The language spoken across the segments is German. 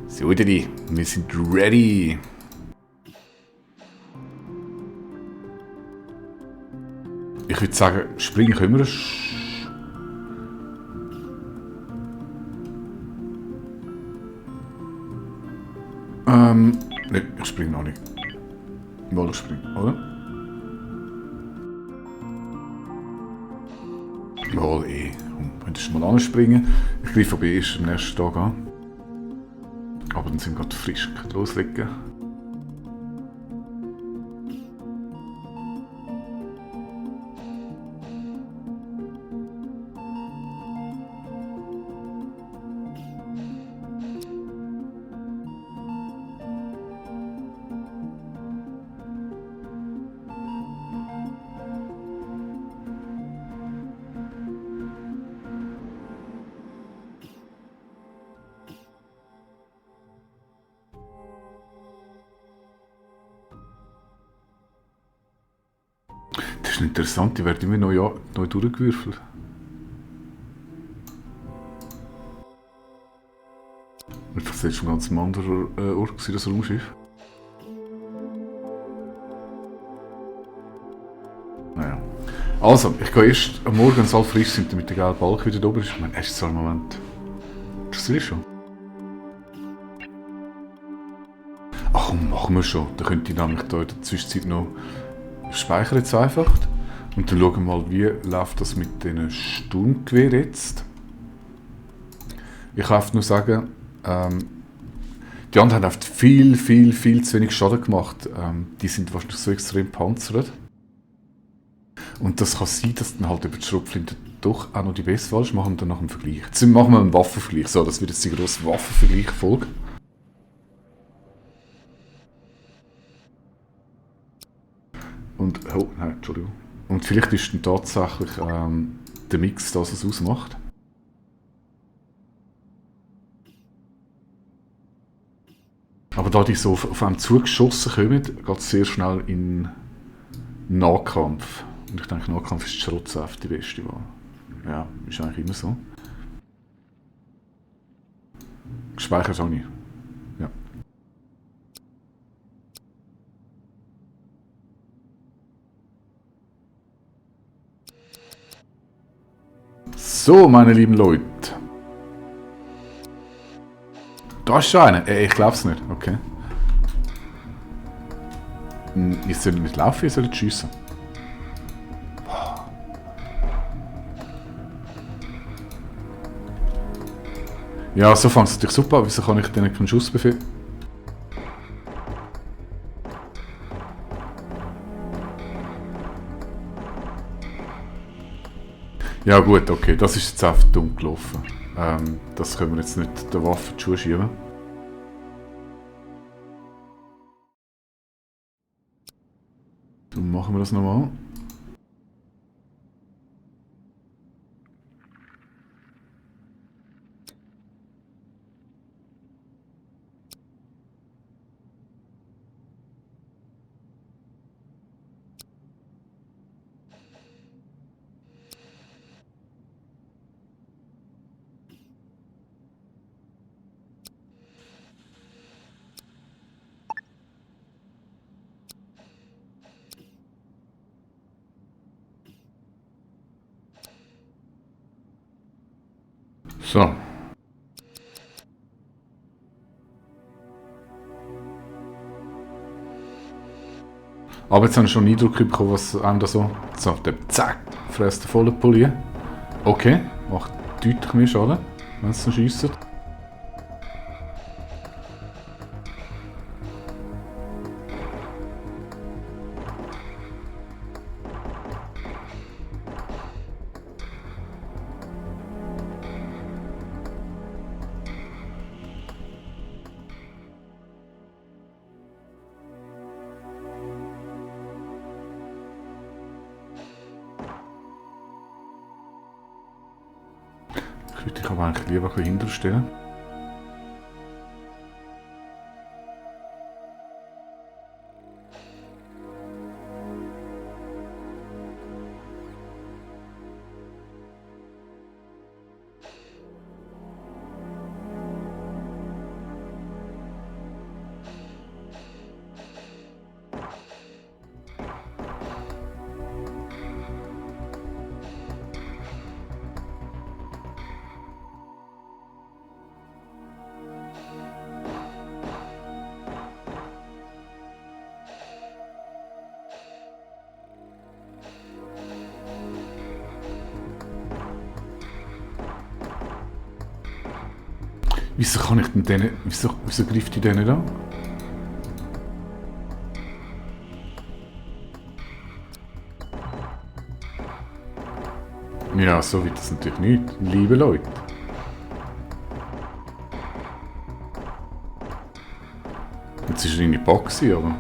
So, Didi, wir sind ready. Ich würde sagen, springen können wir. Ne, ich springe noch nicht. Mal springen, oder? Mal Komm, könntest du mal anspringen. Ich greife aber erst am nächsten Tag an. Aber dann sind wir gerade frisch loslegen. Das ist interessant, die werden immer neu durchgewürfelt. Einfach das ist ein ganz anderer Ort gewesen, das Raumschiff. Naja. Also, ich gehe erst am Morgen, wenn es alle frisch sind, damit der gelbe Balk wieder da oben ist. Ich meine, erst so einen Moment. Das ist schon. Ach komm, machen wir schon. Dann könnte ich nämlich da in der Zwischenzeit noch speichern jetzt einfach. Und dann schauen wir mal, wie läuft das mit diesen Sturmgewehr jetzt. Ich kann einfach nur sagen, die anderen haben einfach viel zu wenig Schaden gemacht. Die sind wahrscheinlich so extrem panzert. Und das kann sein, dass dann halt über die Schrotflinte doch auch noch die beste Wahl ist. Machen wir dann nach dem Vergleich. Jetzt machen wir einen Waffenvergleich. So, das wird jetzt die grosse Waffenvergleich-Folge. Und, oh, nein, Entschuldigung. Und vielleicht ist dann tatsächlich der Mix das, was es ausmacht. Aber da die so auf einem zugeschossen kommen, geht es sehr schnell in Nahkampf. Und ich denke, Nahkampf ist die Schrotzsaft die beste Wahl. Ja, ist eigentlich immer so. Gespeichert habe ich. Ja. So, meine lieben Leute. Da ist schon einer. Ich glaub's nicht. Okay. Ihr sollt nicht laufen, ihr sollt schiessen. Ja, so fängt es natürlich super an. Wieso kann ich denen keinen Schussbefehl? Ja gut, okay, das ist jetzt einfach dumm gelaufen. Das können wir jetzt nicht der Waffe in die Schuhe schieben. Dann machen wir das nochmal. So. Aber jetzt habe ich schon einen Eindruck bekommen, was einem da so... So, der zack, fräst der volle Pulli. Okay, macht deutlich mehr Schaden, wenn es so schiesst. Ich würde dich aber eigentlich lieber ein bisschen hinterstellen. Wieso kann ich denn denen... Wieso greift die denen an? Ja, so wird das natürlich nicht, liebe Leute. Jetzt ist er in die Boxy, aber...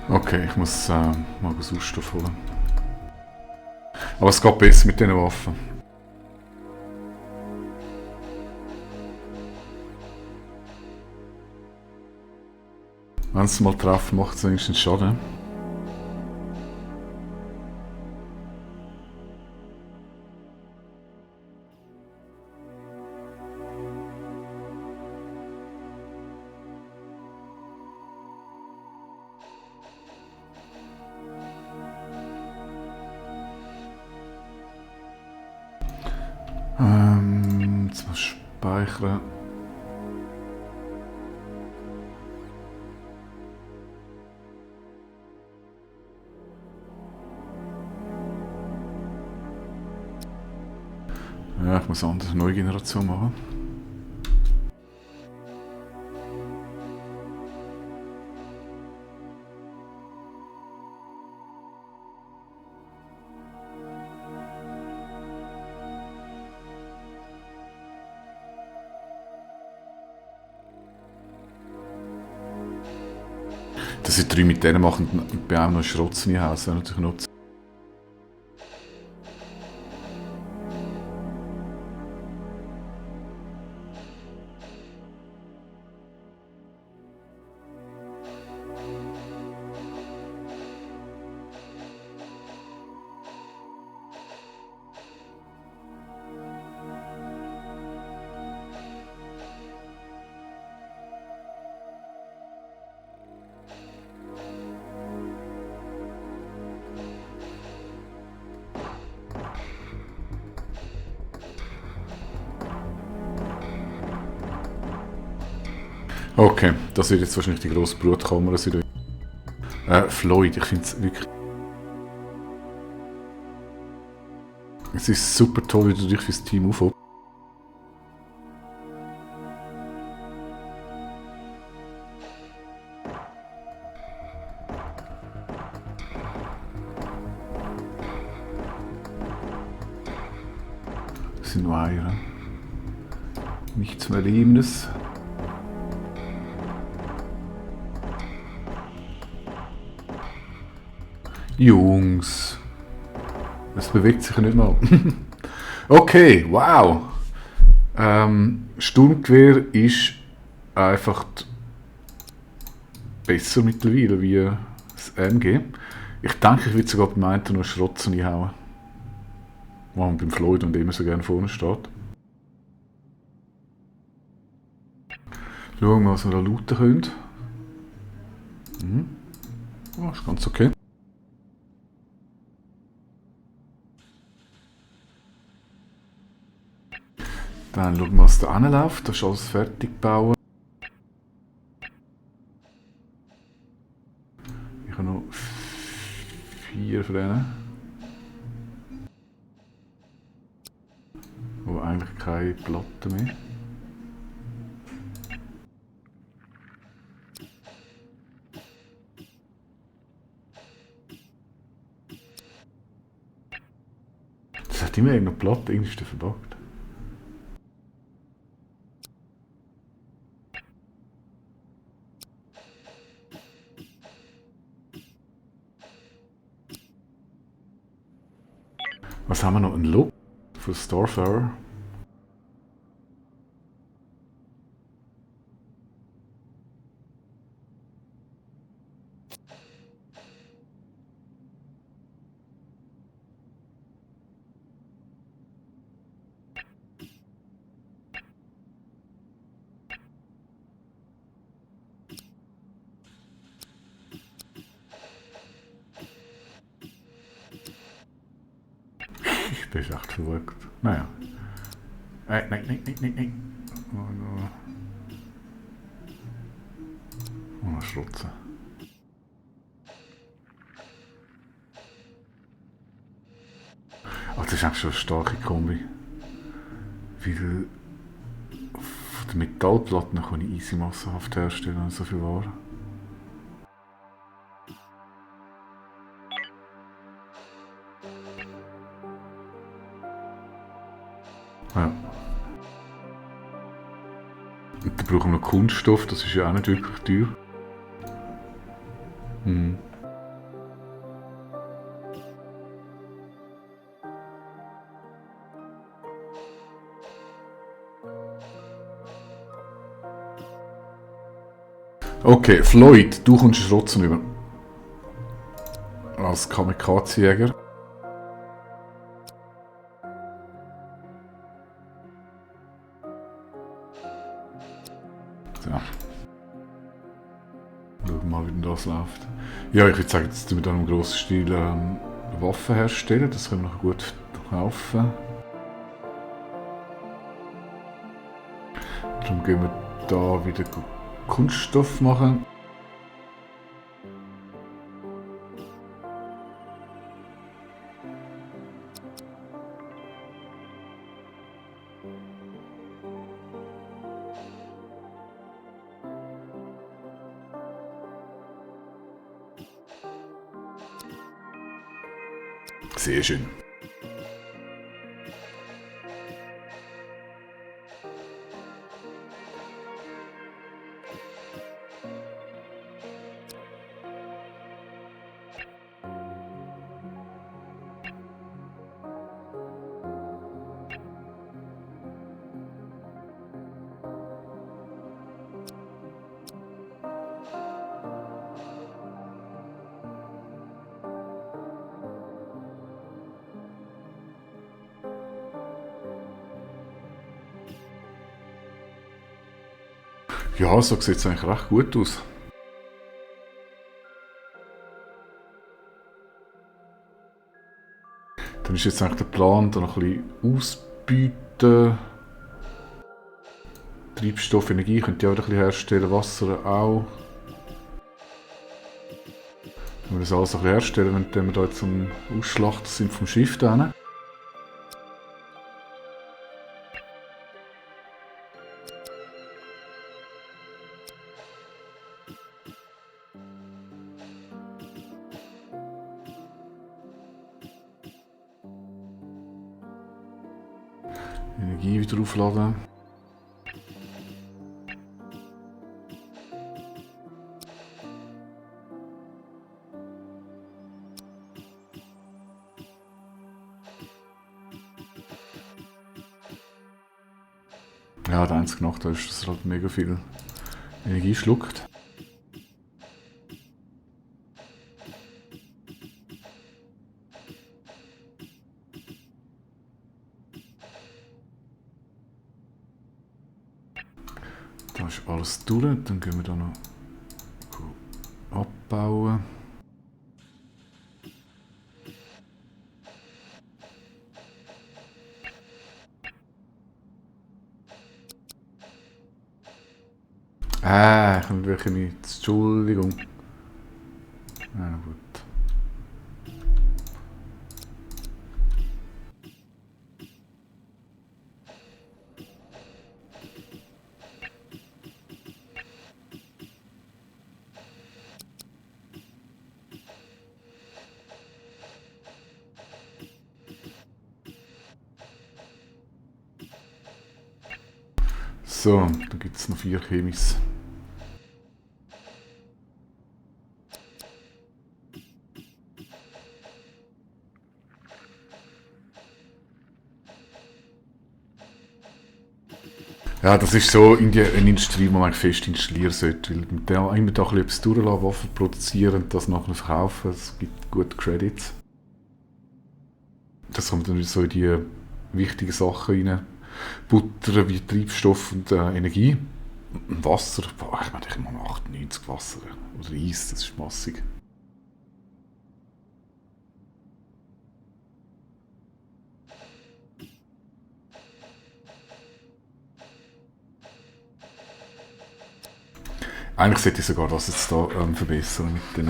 Okay, ich muss mal Sauerstoff holen. Aber es geht besser mit diesen Waffen. Wenn sie mal treffen, macht es wenigstens Schaden. Jetzt mal speichern. Ja, ich muss eine andere neue Generation machen. Dass ich 3 mit denen machen und bei einem noch Schrotzen in Haus, wäre natürlich nutzen. Okay, das wird jetzt wahrscheinlich die grosse Brutkammer sein. Floyd, ich finde es wirklich... Es ist super toll, wie du dich fürs Team aufholst. Das sind nur Eier. Nichts mehr Lebendes. Jungs. Es bewegt sich ja nicht mal. Okay, wow. Sturmgewehr ist einfach besser mittlerweile wie das MG. Ich denke, ich würde sogar beim einen noch Schrotzen einhauen. Wo man beim Floyd und immer so gerne vorne steht. Schauen wir mal, was wir da looten können. Oh, ist ganz okay. Dann schauen wir, was da hinläuft. Das ist alles fertig gebaut. Ich habe noch 4 von denen. Oh, eigentlich keine Platte mehr. Das hat immer irgendeine Platte, irgendwie ist der verbuggt. Was haben wir noch? Ein Look für Starfarer. Das ist echt verrückt. Naja. Nein. Oh, Schrutzen. Oh, das ist eigentlich schon eine starke Kombi. Weil von den Metallplatten kann ich easy massenhaft herstellen, wenn so viel Ware. Ja. Und dann brauchen wir noch Kunststoff, das ist ja auch nicht wirklich teuer. Mhm. Okay, Floyd, du kommst Schrotzen über. Als Kamikaze-Jäger. So. Schauen wir mal, wie denn das läuft. Ja, ich würde sagen, jetzt tun wir dann im grossen Stil Waffen herstellen. Das können wir noch gut kaufen. Darum gehen wir da wieder Kunststoff machen. Sehr schön. Ja, so sieht es eigentlich recht gut aus. Dann ist jetzt eigentlich der Plan, da noch ein bisschen ausbeuten. Treibstoff, Energie könnt ihr auch ein bisschen herstellen, Wasser auch. Wenn wir das alles ein bisschen herstellen, wenn wir da jetzt am Ausschlachten sind vom Schiff da. Energie wieder aufladen. Ja, der einzige Nachteil ist, dass er halt mega viel Energie schluckt. Da ist alles durch, dann gehen wir da noch abbauen. Ich habe wirklich nicht. Entschuldigung. Na gut. So, da gibt es noch 4 Chemis. Ja, das ist so eine Industrie, die man fest installieren sollte. Weil mit der immer da etwas durchlassen, Waffen produzieren und das nachher verkaufen, das gibt gute Credits. Das kommt dann so in die wichtigen Sachen rein. Butter wie Treibstoff und Energie. Wasser, boah, ich meine, ich mache 98 Wasser. Oder Eis, das ist massig. Eigentlich sollte ich sogar das jetzt hier verbessern mit den...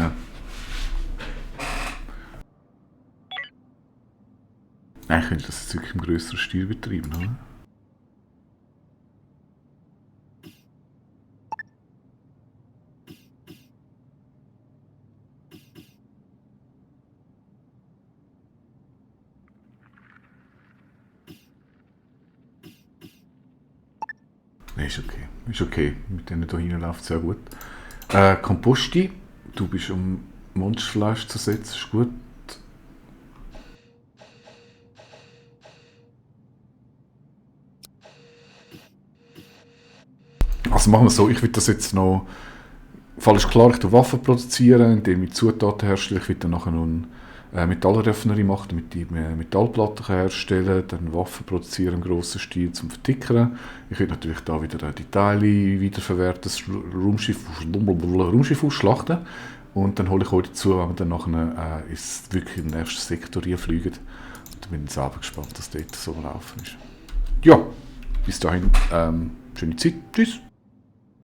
Eigentlich könnte ich das jetzt wirklich im grösseren Stil betreiben, oder? Nein, ist okay. Ist okay. Mit denen hier hinten läuft es sehr gut. Komposti, du bist um Monsterfleisch zu setzen, ist gut. Also machen wir es so, ich will das jetzt noch... Fall ist klar, ich tue Waffen produzieren, indem ich Zutaten herstelle. Ich will dann nachher noch eine Metallraffinerie machen, damit ich Metallplatten herstellen kann, dann Waffen produzieren im grossen Stil zum Vertickern. Ich will natürlich da wieder die Teile wiederverwerten, das Raumschiff ausschlachten. Und dann hole ich euch dazu, wenn wir dann nachher wirklich in den nächsten Sektor fliegen. Und dann bin ich selber gespannt, dass dort so laufen ist. Ja, bis dahin, schöne Zeit. Tschüss.